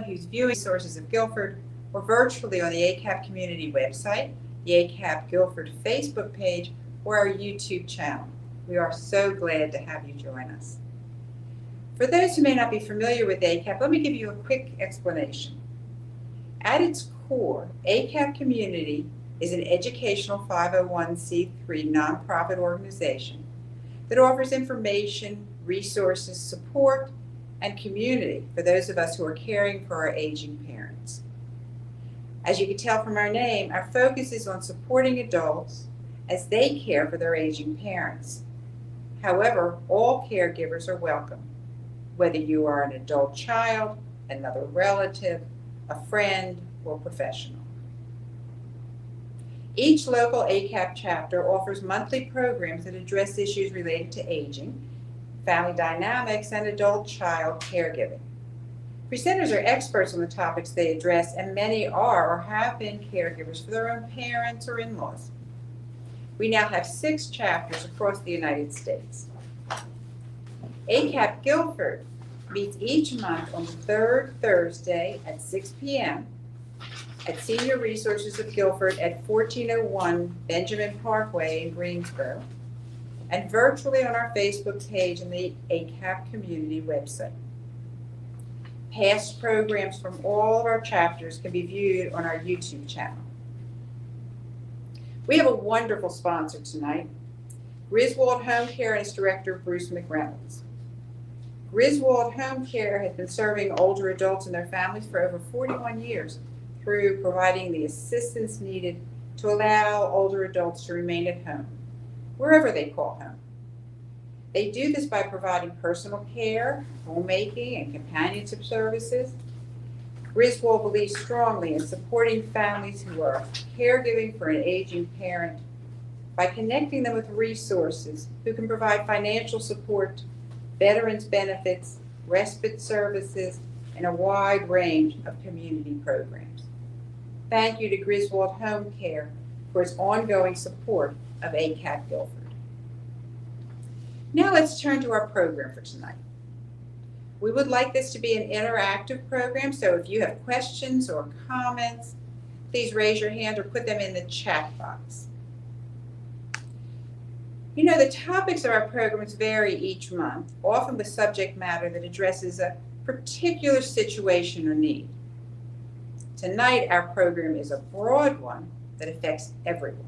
who's viewing resources of Guilford or virtually on the ACAP community website, the ACAP Guilford Facebook page, or our YouTube channel. We are so glad to have you join us. For those who may not be familiar with ACAP, let me give you a quick explanation. At its core, ACAP Community is an educational 501c3 nonprofit organization that offers information, resources, support, and community for those of us who are caring for our aging parents. As you can tell from our name, our focus is on supporting adults as they care for their aging parents. However, all caregivers are welcome, whether you are an adult child, another relative, a friend, or professional. Each local ACAP chapter offers monthly programs that address issues related to aging, family dynamics, and adult-child caregiving. Presenters are experts on the topics they address, and many are or have been caregivers for their own parents or in-laws. We now have 6 chapters across the United States. ACAP Guilford meets each month on the 3rd Thursday at 6 p.m. at Senior Resources of Guilford at 1401 Benjamin Parkway in Greensboro, and virtually on our Facebook page and the ACAP community website. Past programs from all of our chapters can be viewed on our YouTube channel. We have a wonderful sponsor tonight, Griswold Home Care and its director, Bruce McReynolds. Griswold Home Care has been serving older adults and their families for over 41 years through providing the assistance needed to allow older adults to remain at home, wherever they call home. They do this by providing personal care, homemaking, and companionship services. Griswold believes strongly in supporting families who are caregiving for an aging parent by connecting them with resources who can provide financial support, veterans benefits, respite services, and a wide range of community programs. Thank you to Griswold Home Care for its ongoing support of ACAP Guilford. Now let's turn to our program for tonight. We would like this to be an interactive program, so if you have questions or comments, please raise your hand or put them in the chat box. You know, the topics of our programs vary each month, often with subject matter that addresses a particular situation or need. Tonight, our program is a broad one that affects everyone.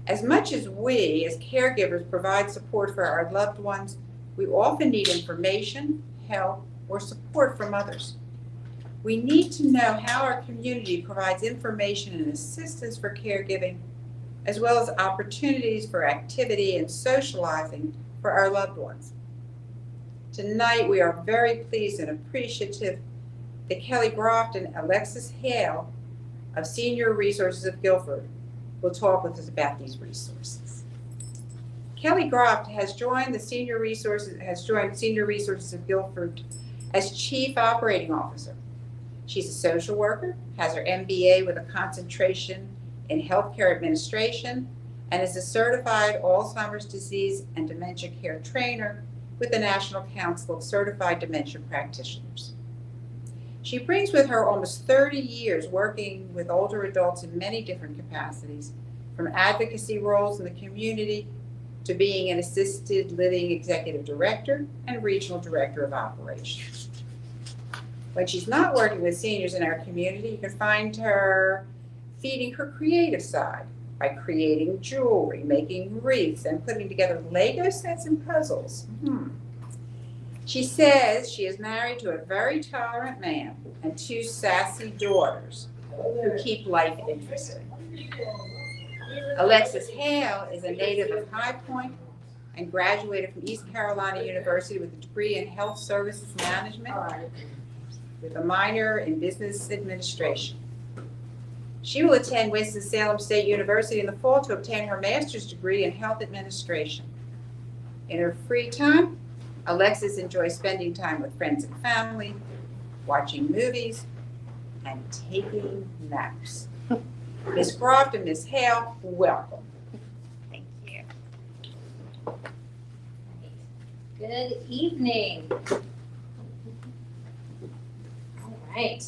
As much as we, as caregivers, provide support for our loved ones, we often need information, help, or support from others. We need to know how our community provides information and assistance for caregiving, as well as opportunities for activity and socializing for our loved ones. Tonight, we are very pleased and appreciative that Kelly Groft and Alexis Hale of Senior Resources of Guilford will talk with us about these resources. Kelly Groft has joined Senior Resources of Guilford as Chief Operating Officer. She's a social worker, has her MBA with a concentration in healthcare administration, and is a certified Alzheimer's disease and dementia care trainer with the National Council of Certified Dementia Practitioners. She brings with her almost 30 years working with older adults in many different capacities, from advocacy roles in the community to being an assisted living executive director and regional director of operations. When she's not working with seniors in our community, you can find her feeding her creative side by creating jewelry, making wreaths, and putting together Lego sets and puzzles. She says she is married to a very tolerant man and 2 sassy daughters who keep life interesting. Alexis Hale is a native of High Point and graduated from East Carolina University with a degree in Health Services Management with a minor in Business Administration. She will attend Winston-Salem State University in the fall to obtain her master's degree in Health Administration. In her free time, Alexis enjoys spending time with friends and family, watching movies, and taking naps. Ms. Groft and Ms. Hale, welcome. Thank you. Good evening. right.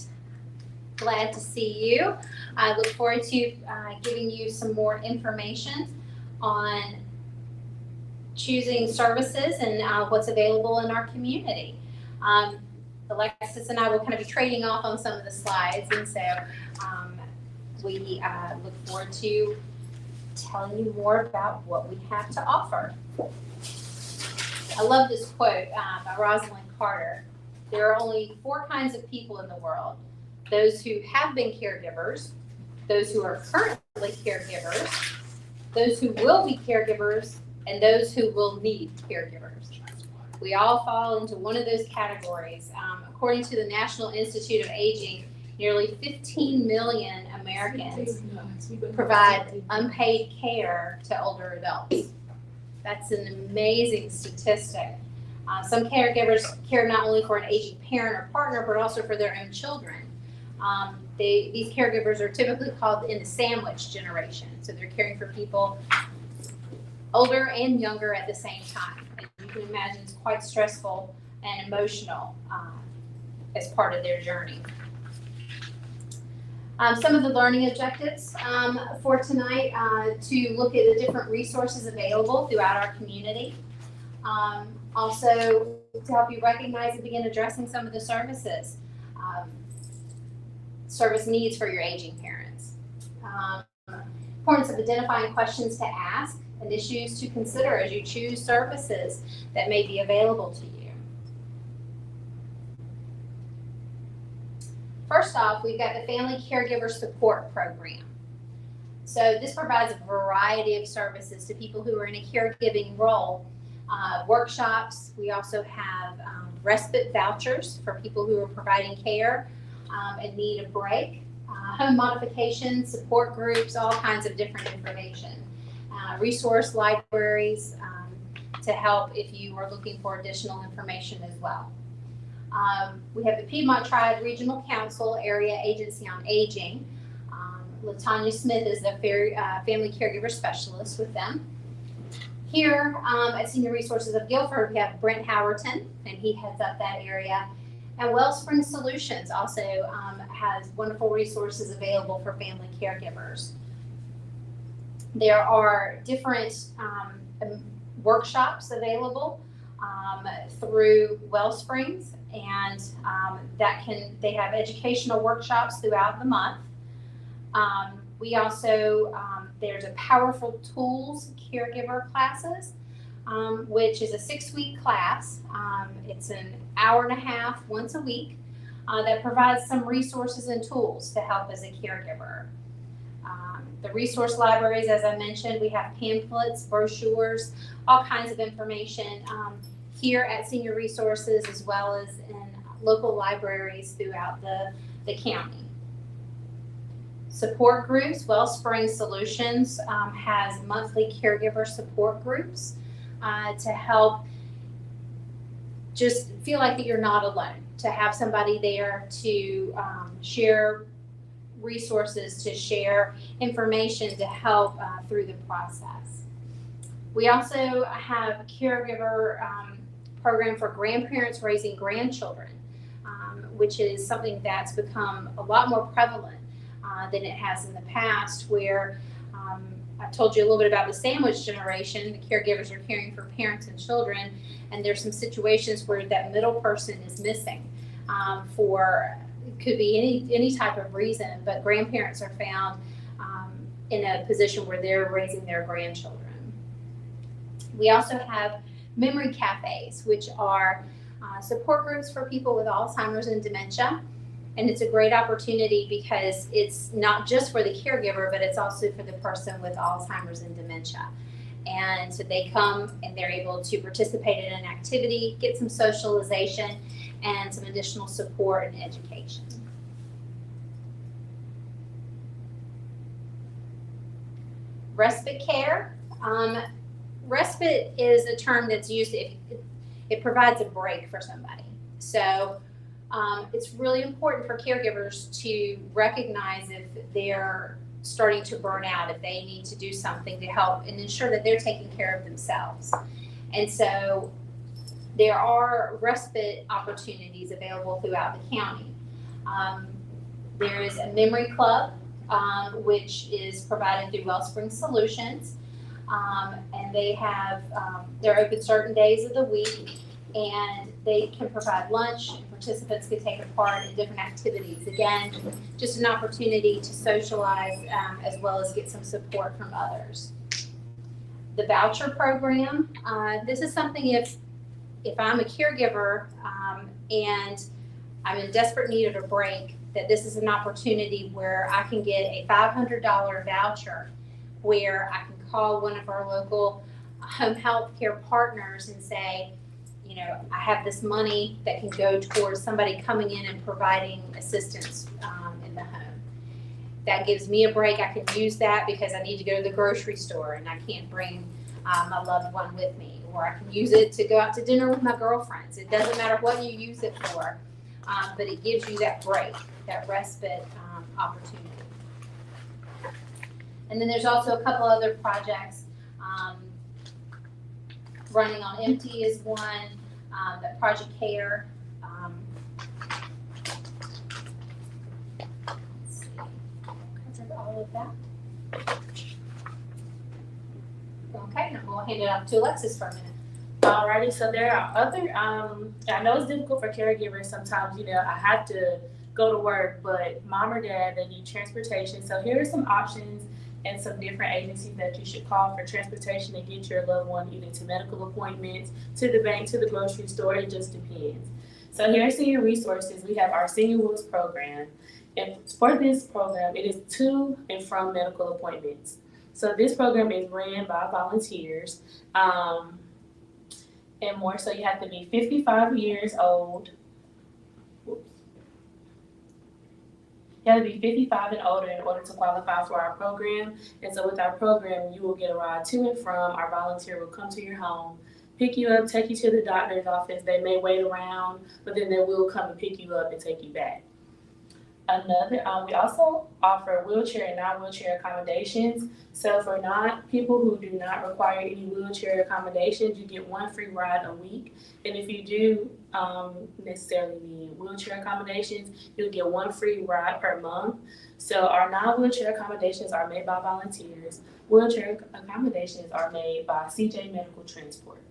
Glad to see you. I look forward to giving you some more information on choosing services and what's available in our community. Alexis and I will kind of be trading off on some of the slides, and so we look forward to telling you more about what we have to offer. I love this quote by Rosalind Carter. There are only 4 kinds of people in the world: those who have been caregivers, those who are currently caregivers, those who will be caregivers, and those who will need caregivers. We all fall into one of those categories. According to the National Institute of Aging, nearly 15 million Americans provide unpaid care to older adults. That's an amazing statistic. Some caregivers care not only for an aging parent or partner, but also for their own children. These caregivers are typically called in the sandwich generation. So they're caring for people older and younger at the same time. And you can imagine it's quite stressful and emotional as part of their journey. Some of the learning objectives for tonight, to look at the different resources available throughout our community. Also to help you recognize and begin addressing some of the service needs for your aging parents. Importance of identifying questions to ask and issues to consider as you choose services that may be available to you. First off, we've got the Family Caregiver Support Program. So this provides a variety of services to people who are in a caregiving role. Workshops, we also have respite vouchers for people who are providing care and need a break, home modifications, support groups, all kinds of different information. Resource libraries to help if you are looking for additional information as well. We have the Piedmont Triad Regional Council Area Agency on Aging. LaTanya Smith is the family caregiver specialist with them. Here at Senior Resources of Guilford, we have Brent Howerton, and he heads up that area. And Wellspring Solutions also has wonderful resources available for family caregivers. There are different workshops available through Wellsprings, and they have educational workshops throughout the month. We also, there's a Powerful Tools Caregiver Classes, which is a 6-week class. It's an hour and a half once a week that provides some resources and tools to help as a caregiver. The resource libraries, as I mentioned, we have pamphlets, brochures, all kinds of information here at Senior Resources as well as in local libraries throughout the county. Support groups, Wellspring Solutions has monthly caregiver support groups to help just feel like that you're not alone, to have somebody there to share resources, to share information to help through the process. We also have a caregiver program for grandparents raising grandchildren, which is something that's become a lot more prevalent than it has in the past, where I told you a little bit about the sandwich generation. The caregivers are caring for parents and children, and there's some situations where that middle person is missing for, it could be any type of reason, but grandparents are found in a position where they're raising their grandchildren. We also have memory cafes, which are support groups for people with Alzheimer's and dementia. And it's a great opportunity because it's not just for the caregiver, but it's also for the person with Alzheimer's and dementia. And so they come and they're able to participate in an activity, get some socialization, and some additional support and education. Respite care. Respite is a term that's used if it provides a break for somebody. So it's really important for caregivers to recognize if they're starting to burn out, if they need to do something to help and ensure that they're taking care of themselves. And so there are respite opportunities available throughout the county. There is a memory club, which is provided through Wellspring Solutions. And they have, they're open certain days of the week, and they can provide lunch, and participants can take a part in different activities. Again, just an opportunity to socialize, as well as get some support from others. The voucher program, this is something if I'm a caregiver, and I'm in desperate need of a break, that this is an opportunity where I can get a $500 voucher where I can call one of our local home health care partners and say, you know, I have this money that can go towards somebody coming in and providing assistance in the home. That gives me a break. I can use that because I need to go to the grocery store and I can't bring my loved one with me. Or I can use it to go out to dinner with my girlfriends. It doesn't matter what you use it for, but it gives you that break, that respite opportunity. And then there's also a couple other projects. Running on Empty is one, that Project Care. Let's see, covered all of that. Okay, now we'll hand it off to Alexis for a minute. Alrighty, so there are other, I know it's difficult for caregivers sometimes, you know, I have to go to work, but mom or dad, they need transportation. So here are some options and some different agencies that you should call for transportation to get your loved one either to medical appointments, to the bank, to the grocery store. It just depends. So here are senior resources. We have our Senior Wheels program. And for this program, it is to and from medical appointments. So this program is ran by volunteers. And more so, you have to be 55 years old. You have to be 55 and older in order to qualify for our program. And so with our program, you will get a ride to and from. Our volunteer will come to your home, pick you up, take you to the doctor's office. They may wait around, but then they will come and pick you up and take you back. We also offer wheelchair and non-wheelchair accommodations. So for people who do not require any wheelchair accommodations, you get one free ride a week. And if you do necessarily need wheelchair accommodations, you'll get one free ride per month. So our non-wheelchair accommodations are made by volunteers. Wheelchair accommodations are made by CJ Medical Transport.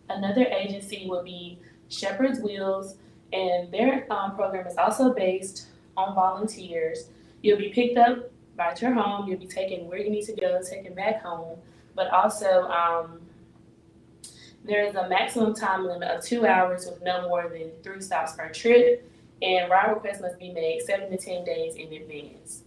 Another agency would be Shepherd's Wheels, and their program is also based on volunteers. You'll be picked up by your home, you'll be taken where you need to go, taken back home, but also there is a maximum time limit of 2 hours with no more than 3 stops per trip, and ride requests must be made 7 to 10 days in advance.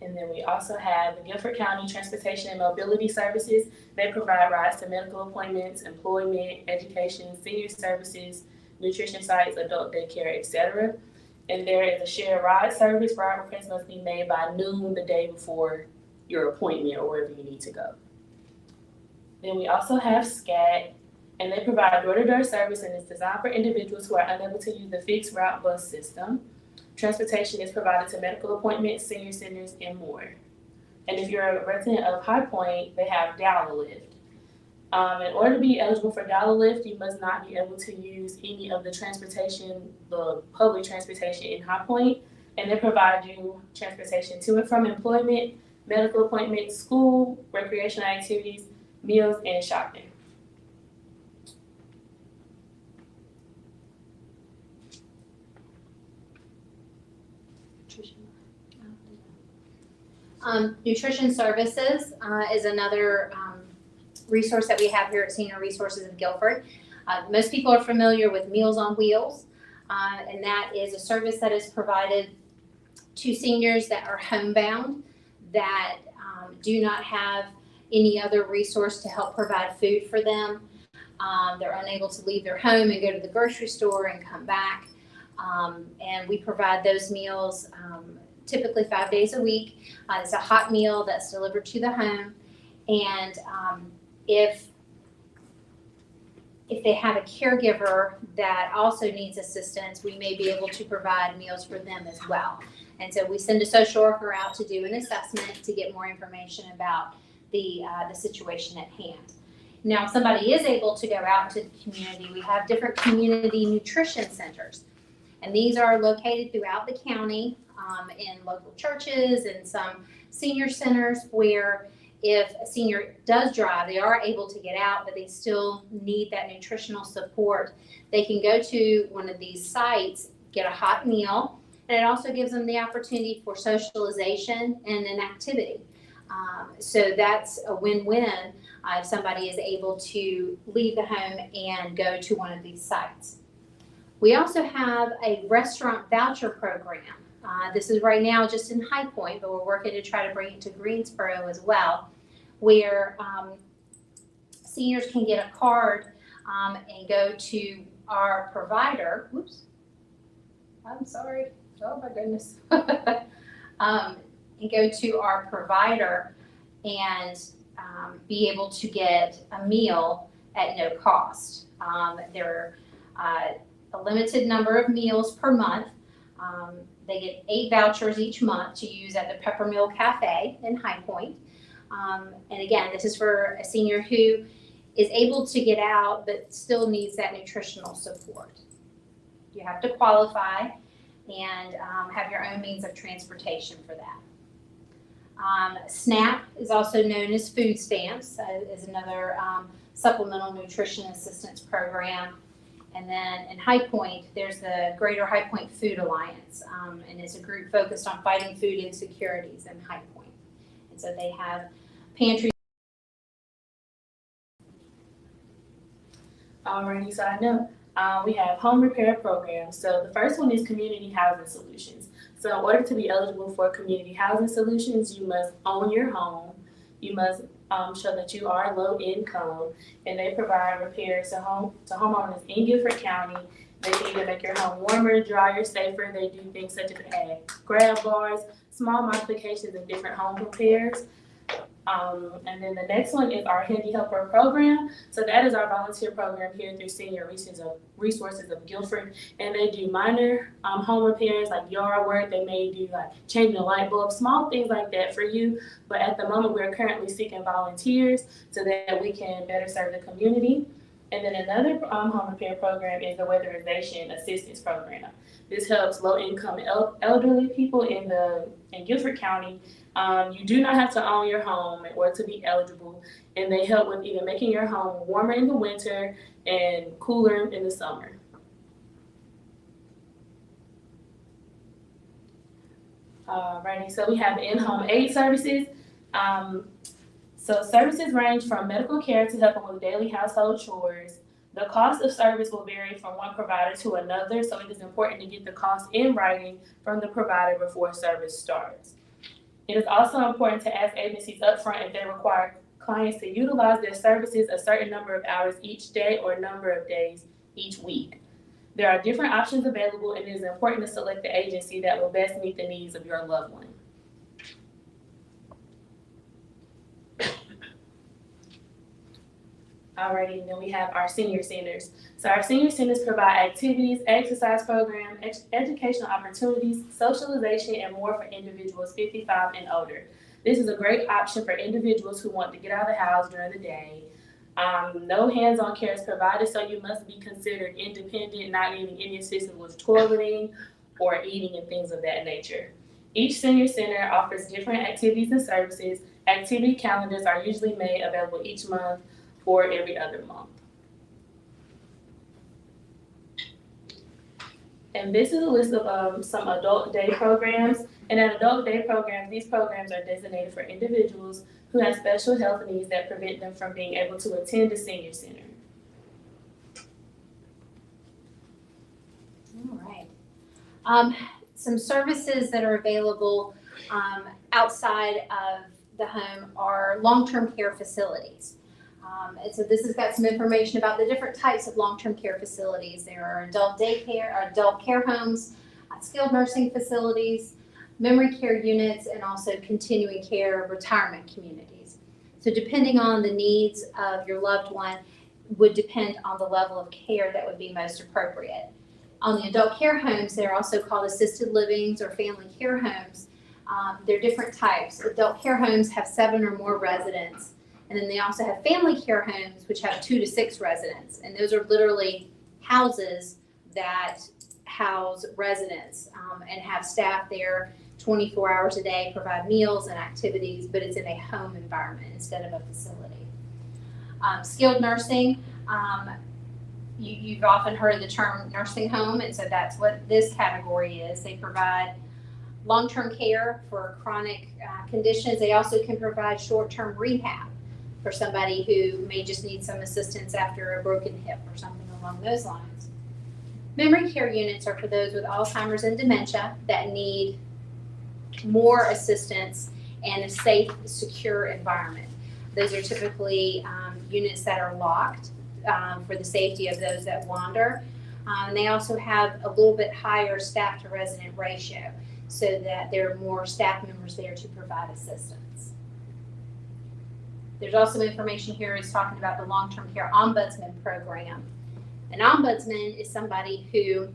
And then we also have the Guilford County Transportation and Mobility Services. They provide rides to medical appointments, employment, education, senior services, nutrition sites, adult daycare, etc. And there is a shared ride service. Ride requests must be made by noon the day before your appointment or wherever you need to go. Then we also have SCAT, and they provide door-to-door service, and it's designed for individuals who are unable to use the fixed route bus system. Transportation is provided to medical appointments, senior centers, and more. And if you're a resident of High Point, they have Dial-a-Lift. In order to be eligible for Dial-a-Lift, you must not be able to use any of the public transportation in High Point, and they provide you transportation to and from employment, medical appointments, school, recreational activities, meals, and shopping. Nutrition services is another resource that we have here at Senior Resources of Guilford. Most people are familiar with Meals on Wheels, and that is a service that is provided to seniors that are homebound, that do not have any other resource to help provide food for them. They're unable to leave their home and go to the grocery store and come back. And we provide those meals typically 5 days a week. It's a hot meal that's delivered to the home. And if they have a caregiver that also needs assistance, we may be able to provide meals for them as well. And so we send a social worker out to do an assessment to get more information about the situation at hand. Now, if somebody is able to go out to the community, we have different community nutrition centers. And these are located throughout the county in local churches and some senior centers where if a senior does drive, they are able to get out, but they still need that nutritional support. They can go to one of these sites, get a hot meal, and it also gives them the opportunity for socialization and an activity. So that's a win-win if somebody is able to leave the home and go to one of these sites. We also have a restaurant voucher program. This is right now just in High Point, but we're working to try to bring it to Greensboro as well, where seniors can get a card and go to our provider. Whoops, I'm sorry. Oh my goodness. And go to our provider and be able to get a meal at no cost. There are a limited number of meals per month. They get 8 vouchers each month to use at the Peppermill Cafe in High Point. And again, this is for a senior who is able to get out but still needs that nutritional support. You have to qualify and have your own means of transportation for that. SNAP is also known as food stamps, is another supplemental nutrition assistance program. And then in High Point, there's the Greater High Point Food Alliance, and it's a group focused on fighting food insecurities in High Point. And so they have pantries. Alrighty, so I know we have home repair programs. So the first one is community housing solutions. So in order to be eligible for community housing solutions, you must own your home. You must show that you are low income, and they provide repairs to homeowners in Guilford County. They can either make your home warmer, drier, safer. They do things such as add grab bars, small modifications, and different home repairs. And then the next one is our Handy Helper program. So that is our volunteer program here through Senior Resources of Guilford. And they do minor home repairs like yard work. They may do like changing a light bulb, small things like that for you. But at the moment, we're currently seeking volunteers so that we can better serve the community. And then another home repair program is the Weatherization Assistance Program. This helps low-income elderly people in Guilford County. You do not have to own your home in order to be eligible, and they help with either making your home warmer in the winter and cooler in the summer. Alrighty, so we have in-home aid services. So services range from medical care to helping with daily household chores. The cost of service will vary from one provider to another, so it is important to get the cost in writing from the provider before service starts. It is also important to ask agencies upfront if they require clients to utilize their services a certain number of hours each day or number of days each week. There are different options available, and it is important to select the agency that will best meet the needs of your loved one. Alrighty, and then we have our senior centers. So our senior centers provide activities, exercise program, educational opportunities, socialization, and more for individuals 55 and older. This is a great option for individuals who want to get out of the house during the day. No hands-on care is provided, so you must be considered independent, not needing any assistance with toileting or eating and things of that nature. Each senior center offers different activities and services. Activity calendars are usually made available each month or every other month. And this is a list of some adult day programs. And at adult day programs, these programs are designated for individuals who have special health needs that prevent them from being able to attend a senior center. All right. Some services that are available outside of the home are long-term care facilities. And so this has got some information about the different types of long-term care facilities. There are adult daycare, adult care homes, skilled nursing facilities, memory care units, and also continuing care retirement communities. So depending on the needs of your loved one would depend on the level of care that would be most appropriate. On the adult care homes, they're also called assisted livings or family care homes. They're different types. Adult care homes have 7 or more residents. And then they also have family care homes, which have 2 to 6 residents. And those are literally houses that house residents and have staff there 24 hours a day, provide meals and activities, but it's in a home environment instead of a facility. Skilled nursing, you've often heard of the term nursing home, and so that's what this category is. They provide long-term care for chronic conditions. They also can provide short-term rehab for somebody who may just need some assistance after a broken hip or something along those lines. Memory care units are for those with Alzheimer's and dementia that need more assistance and a safe, secure environment. Those are typically units that are locked for the safety of those that wander. And they also have a little bit higher staff to resident ratio so that there are more staff members there to provide assistance. There's also information here is talking about the long-term care ombudsman program. An ombudsman is somebody who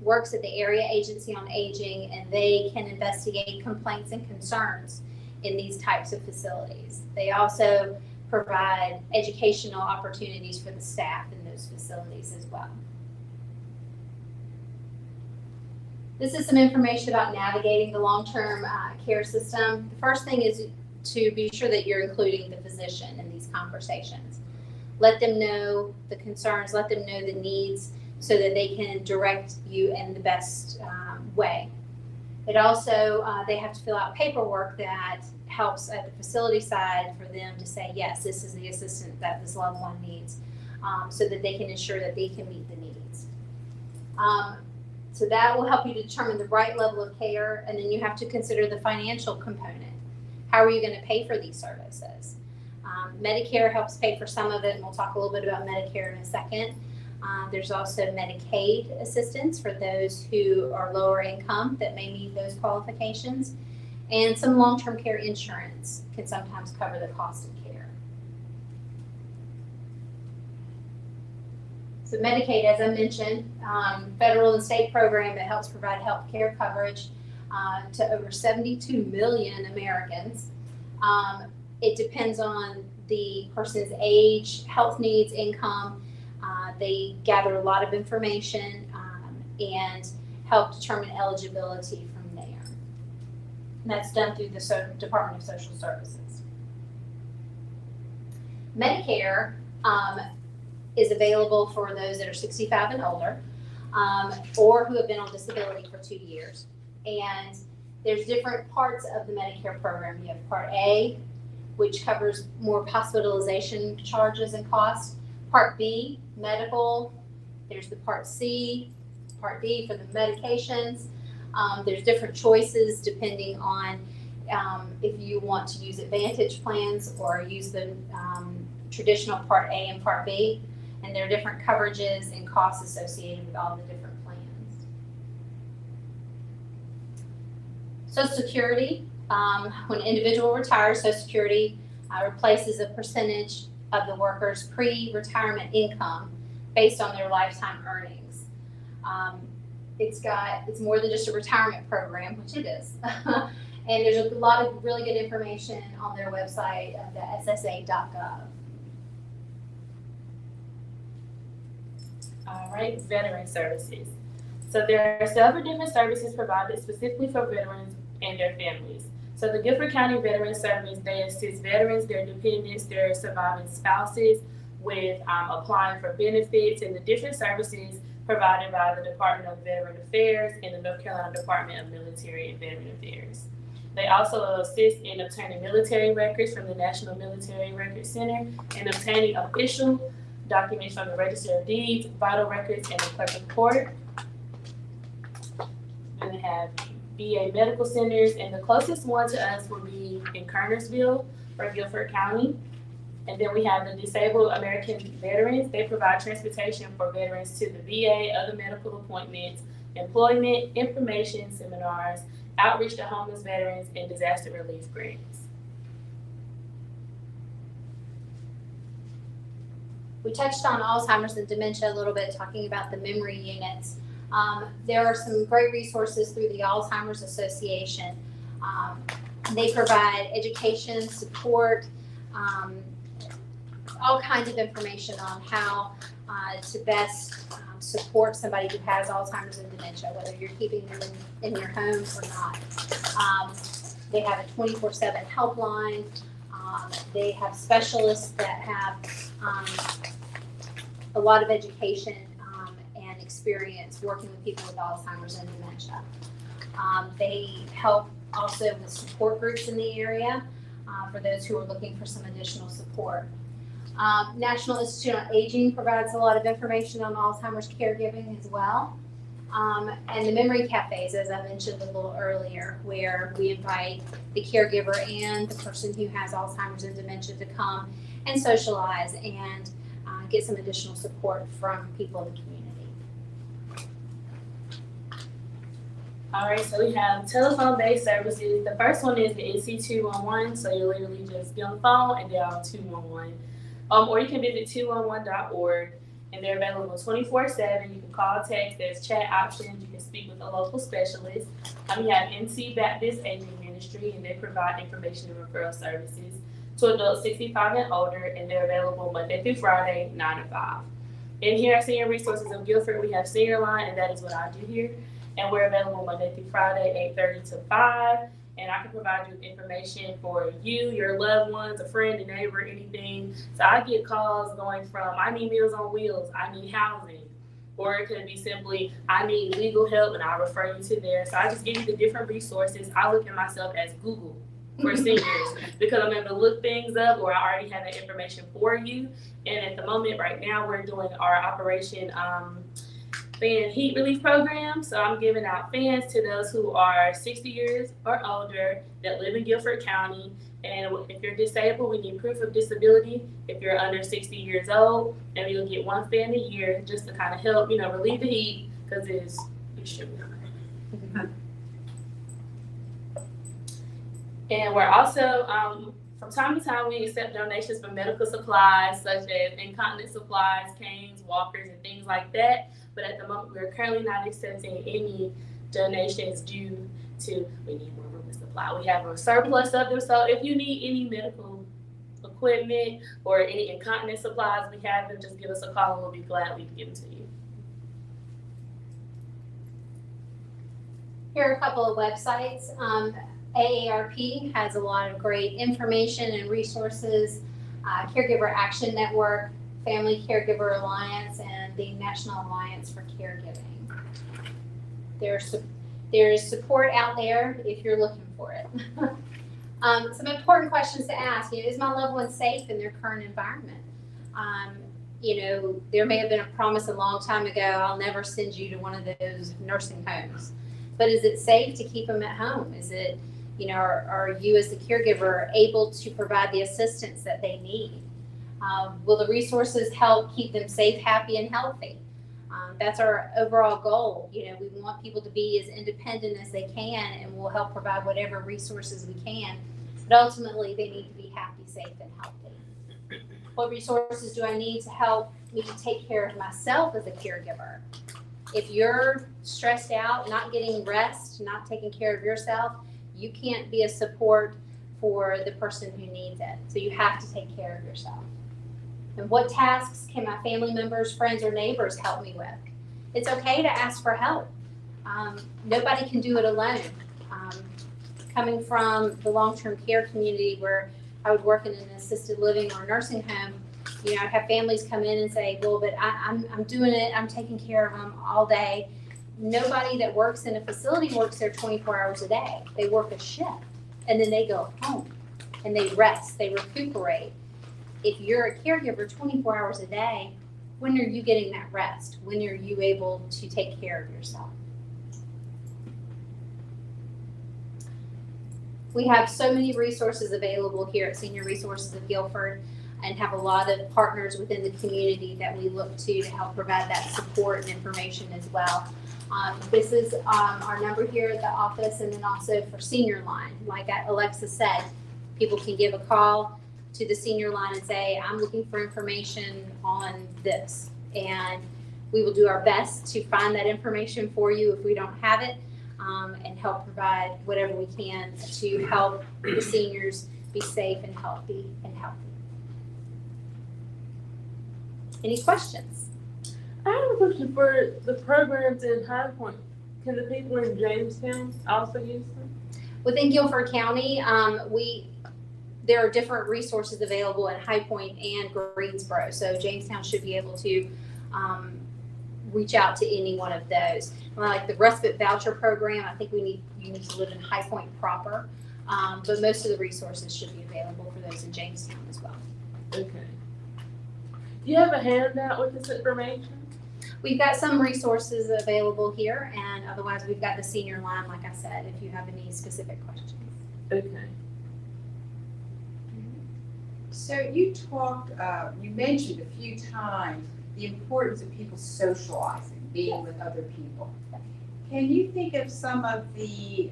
works at the Area Agency on Aging, and they can investigate complaints and concerns in these types of facilities. They also provide educational opportunities for the staff in those facilities as well. This is some information about navigating the long-term care system. The first thing is to be sure that you're including the physician in these conversations. Let them know the concerns, let them know the needs so that they can direct you in the best way. It also, they have to fill out paperwork that helps at the facility side for them to say, yes, this is the assistance that this loved one needs, so that they can ensure that they can meet the needs. So that will help you determine the right level of care, and then you have to consider the financial component. How are you going to pay for these services? Medicare helps pay for some of it, and we'll talk a little bit about Medicare in a second. There's also Medicaid assistance for those who are lower income that may meet those qualifications. And some long-term care insurance can sometimes cover the cost of care. So Medicaid, as I mentioned, federal and state program that helps provide health care coverage to over 72 million Americans. It depends on the person's age, health needs, income. They gather a lot of information and help determine eligibility from there. And that's done through the Department of Social Services. Medicare is available for those that are 65 and older or who have been on disability for 2 years. And there's different parts of the Medicare program. You have Part A, which covers more hospitalization charges and costs. Part B, medical. There's the Part C, Part D for the medications. There's different choices depending on if you want to use Advantage plans or use the traditional Part A and Part B. And there are different coverages and costs associated with all the different plans. Social Security, when an individual retires, Social Security replaces a percentage of the worker's pre-retirement income based on their lifetime earnings. It's more than just a retirement program, which it is. And there's a lot of really good information on their website at the ssa.gov. All right, veteran services. So there are several different services provided specifically for veterans and their families. So the Guilford County Veteran Service, they assist veterans, their dependents, their surviving spouses with applying for benefits and the different services provided by the Department of Veteran Affairs and the North Carolina Department of Military and Veteran Affairs. They also assist in obtaining military records from the National Military Records Center and obtaining official documents from the Register of Deeds, vital records, and the clerk of court. Then they have VA medical centers, and the closest one to us will be in Kernersville for Guilford County. And then we have the Disabled American Veterans. They provide transportation for veterans to the VA, other medical appointments, employment, information seminars, outreach to homeless veterans, and disaster relief grants. We touched on Alzheimer's and dementia a little bit, talking about the memory units. There are some great resources through the Alzheimer's Association. They provide education, support, all kinds of information on how to best support somebody who has Alzheimer's and dementia, whether you're keeping them in your home or not. They have a 24/7 helpline. They have specialists that have a lot of education and experience working with people with Alzheimer's and dementia. They help also with support groups in the area for those who are looking for some additional support. National Institute on Aging provides a lot of information on Alzheimer's caregiving as well. And the memory cafes, as I mentioned a little earlier, where we invite the caregiver and the person who has Alzheimer's and dementia to come and socialize and get some additional support from people in the community. All right, so we have telephone-based services. The first one is the NC 211, so you literally just be on the phone and dial 211. Or you can visit 211.org, and they're available 24/7. You can call, text, there's chat options, you can speak with a local specialist. We have NC Baptist Aging Ministry, and they provide information and referral services to adults 65 and older, and they're available Monday through Friday, 9 to 5. And here at Senior Resources of Guilford, we have Senior Line, and that is what I do here. And we're available Monday through Friday, 8:30 to 5. And I can provide you with information for you, your loved ones, a friend, a neighbor, anything. So I get calls going from, I need Meals on Wheels, I need housing. Or it could be simply, I need legal help, and I'll refer you to there. So I just give you the different resources. I look at myself as Google for seniors because I'm able to look things up, or I already have that information for you. And at the moment right now, we're doing our Operation fan heat relief program. So I'm giving out fans to those who are 60 years or older that live in Guilford County. And if you're disabled, we need proof of disability. If you're under 60 years old, and you'll get one fan a year just to kind of help, relieve the heat because it's extremely hot. And we're also, from time to time, we accept donations for medical supplies such as incontinence supplies, canes, walkers, and things like that. But at the moment, we're currently not accepting any donations due to we need more room to supply. We have a surplus of them. So if you need any medical equipment or any incontinence supplies, we have them. Just give us a call and we'll be glad to give them to you. Here are a couple of websites. AARP has a lot of great information and resources. Caregiver Action Network, Family Caregiver Alliance, and the National Alliance for Caregiving. There's support out there if you're looking for it. Some important questions to ask. Is my loved one safe in their current environment? There may have been a promise a long time ago, I'll never send you to one of those nursing homes. But is it safe to keep them at home? Is it, are you as the caregiver able to provide the assistance that they need? Will the resources help keep them safe, happy, and healthy? That's our overall goal. We want people to be as independent as they can, and we'll help provide whatever resources we can. But ultimately, they need to be happy, safe, and healthy. What resources do I need to help me take care of myself as a caregiver? If you're stressed out, not getting rest, not taking care of yourself, you can't be a support for the person who needs it. So you have to take care of yourself. And what tasks can my family members, friends, or neighbors help me with? It's okay to ask for help. Nobody can do it alone. Coming from the long-term care community where I would work in an assisted living or nursing home, I'd have families come in and say, well, but I'm doing it, I'm taking care of them all day. Nobody that works in a facility works there 24 hours a day. They work a shift, and then they go home, and they rest, they recuperate. If you're a caregiver 24 hours a day, when are you getting that rest? When are you able to take care of yourself? We have so many resources available here at Senior Resources of Guilford, and have a lot of partners within the community that we look to help provide that support and information as well. This is our number here at the office, and then also for Senior Line. Like Alexa said, people can give a call to the Senior Line and say, I'm looking for information on this. And we will do our best to find that information for you if we don't have it, and help provide whatever we can to help the seniors be safe and healthy and healthy. Any questions? I have a question for the programs in High Point. Can the people in Jamestown also use them? Within Guilford County, there are different resources available in High Point and Greensboro. So Jamestown should be able to reach out to any one of those. Like the respite voucher program, I think you need to live in High Point proper. But most of the resources should be available for those in Jamestown as well. Okay. Do you have a handout with this information? We've got some resources available here, and otherwise we've got the senior line, like I said, if you have any specific questions. Okay. So you mentioned a few times the importance of people socializing, being with other people. Can you think of some of the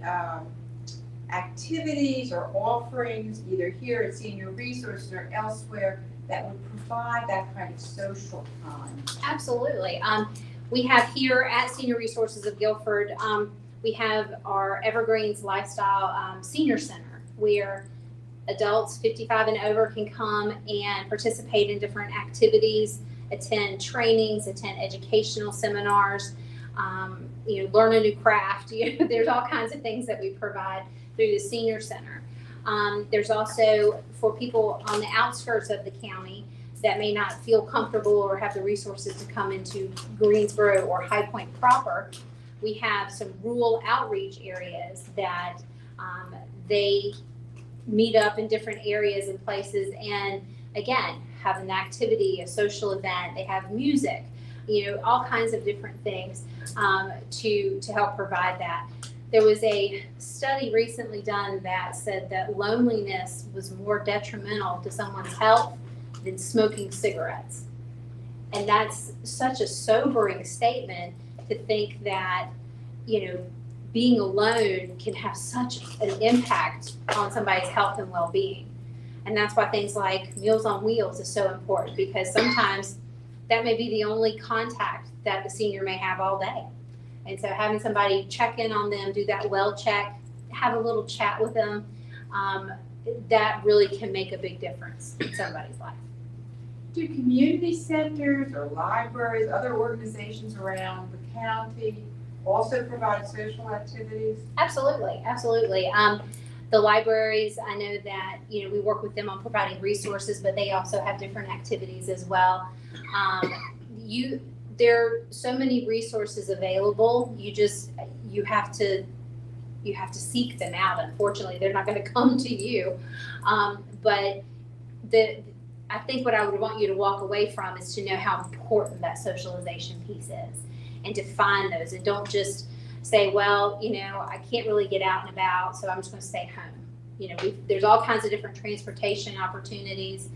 activities or offerings, either here at Senior Resources or elsewhere, that would provide that kind of social time? Absolutely. We have here at Senior Resources of Guilford, we have our Evergreens Lifestyle Senior Center, where adults 55 and over can come and participate in different activities, attend trainings, attend educational seminars, learn a new craft. There's all kinds of things that we provide through the Senior Center. There's also, for people on the outskirts of the county that may not feel comfortable or have the resources to come into Greensboro or High Point proper, we have some rural outreach areas that they meet up in different areas and places, and again, have an activity, a social event. They have music, all kinds of different things to help provide that. There was a study recently done that said that loneliness was more detrimental to someone's health than smoking cigarettes. And that's such a sobering statement to think that, being alone can have such an impact on somebody's health and well-being. And that's why things like Meals on Wheels is so important, because sometimes that may be the only contact that the senior may have all day. And so having somebody check in on them, do that well check, have a little chat with them, that really can make a big difference in somebody's life. Do community centers or libraries, other organizations around the county also provide social activities? Absolutely. The libraries, I know that, we work with them on providing resources, but they also have different activities as well. There are so many resources available. You have to seek them out. Unfortunately, they're not going to come to you. But I think what I would want you to walk away from is to know how important that socialization piece is, and to find those, and don't just say, well, I can't really get out and about, so I'm just going to stay home. There's all kinds of different transportation opportunities.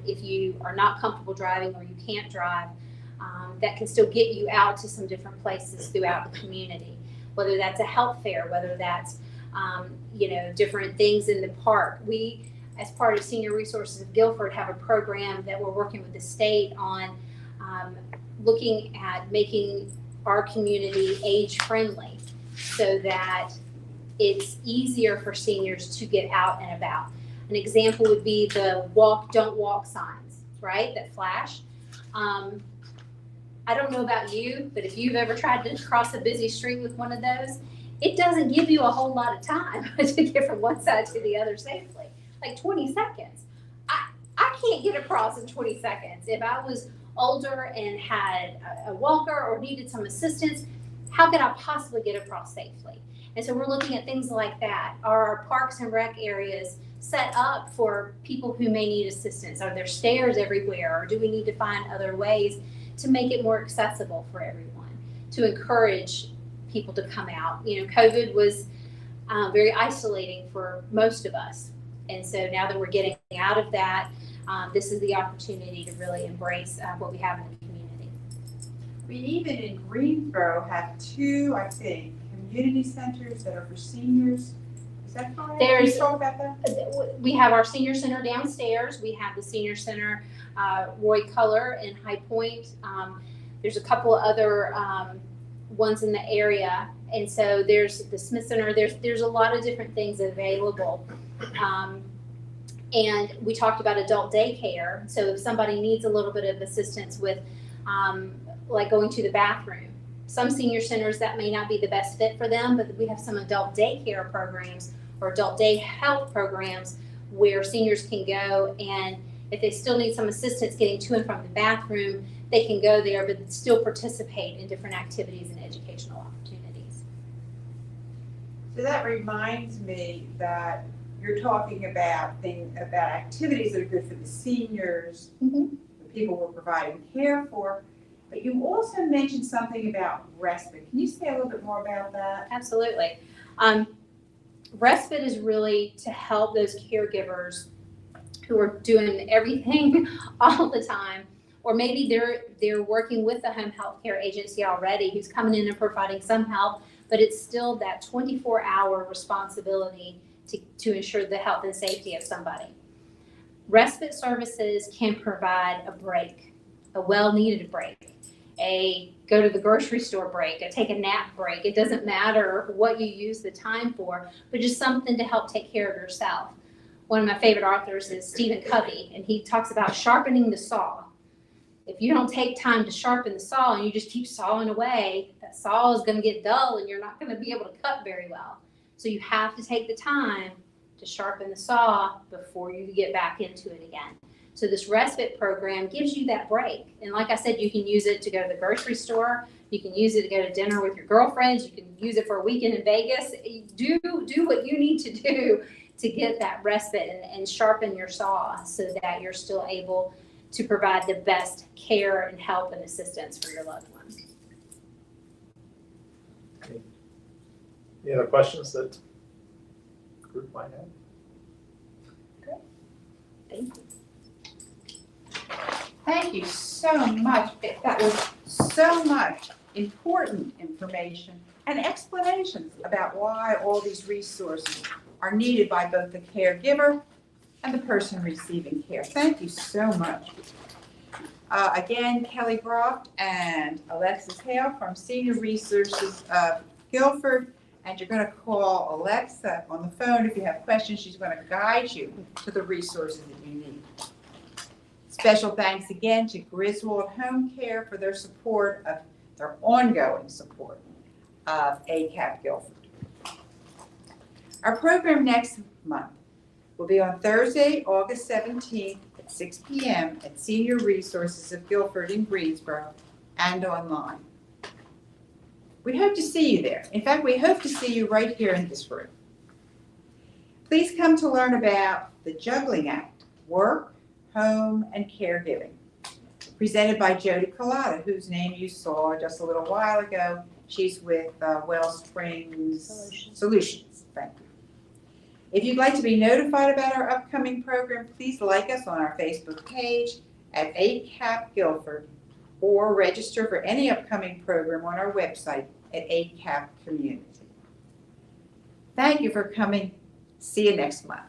If you are not comfortable driving or you can't drive, that can still get you out to some different places throughout the community, whether that's a health fair, whether that's, different things in the park. We, as part of Senior Resources of Guilford, have a program that we're working with the state on, looking at making our community age-friendly so that it's easier for seniors to get out and about. An example would be the walk, don't walk signs, right, that flash. I don't know about you, but if you've ever tried to cross a busy street with one of those, it doesn't give you a whole lot of time to get from one side to the other safely. Like 20 seconds. I can't get across in 20 seconds. If I was older and had a walker or needed some assistance, how could I possibly get across safely? And so we're looking at things like that. Are our parks and rec areas set up for people who may need assistance? Are there stairs everywhere, or do we need to find other ways to make it more accessible for everyone, to encourage people to come out? COVID was very isolating for most of us. And so now that we're getting out of that, this is the opportunity to really embrace what we have in the community. We even in Greensboro have 2, I think, community centers that are for seniors. Is that correct? Can you talk about that? We have our senior center downstairs. We have the senior center, Roy Color in High Point. There's a couple of other ones in the area. And so there's the Smith Center. There's a lot of different things available. And we talked about adult daycare. So if somebody needs a little bit of assistance with like going to the bathroom. Some senior centers, that may not be the best fit for them, but we have some adult daycare programs or adult day health programs where seniors can go, and if they still need some assistance getting to and from the bathroom, they can go there but still participate in different activities and educational opportunities. So that reminds me that you're talking about activities that are good for the seniors, the people we're providing care for, but you also mentioned something about respite. Can you say a little bit more about that? Absolutely. Respite is really to help those caregivers who are doing everything all the time, or maybe they're working with the home health care agency already who's coming in and providing some help, but it's still that 24-hour responsibility to ensure the health and safety of somebody. Respite services can provide a break, a well-needed break, a go to the grocery store break, a take a nap break. It doesn't matter what you use the time for, but just something to help take care of yourself. One of my favorite authors is Stephen Covey, and he talks about sharpening the saw. If you don't take time to sharpen the saw and you just keep sawing away, that saw is going to get dull and you're not going to be able to cut very well. So you have to take the time to sharpen the saw before you get back into it again. So this respite program gives you that break. And like I said, you can use it to go to the grocery store. You can use it to go to dinner with your girlfriends. You can use it for a weekend in Vegas. Do what you need to do to get that respite and sharpen your saw so that you're still able to provide the best care and help and assistance for your loved ones. Any other questions that the group might have? Thank you. Thank you so much. That was so much important information and explanations about why all these resources are needed by both the caregiver and the person receiving care. Thank you so much. Again, Kelly Brock and Alexis Hale from Senior Resources of Guilford, and you're going to call Alexa on the phone if you have questions. She's going to guide you to the resources that you need. Special thanks again to Griswold Home Care for their support of their ongoing support of ACAP Guilford. Our program next month will be on Thursday, August 17th at 6 p.m. at Senior Resources of Guilford in Greensboro and online. We hope to see you there. In fact, we hope to see you right here in this room. Please come to learn about the Juggling Act, work, home, and caregiving, presented by Jody Collada, whose name you saw just a little while ago. She's with Wellspring Solutions. Thank you. If you'd like to be notified about our upcoming program, please like us on our Facebook page at ACAP Guilford, or register for any upcoming program on our website at ACAP Community. Thank you for coming. See you next month.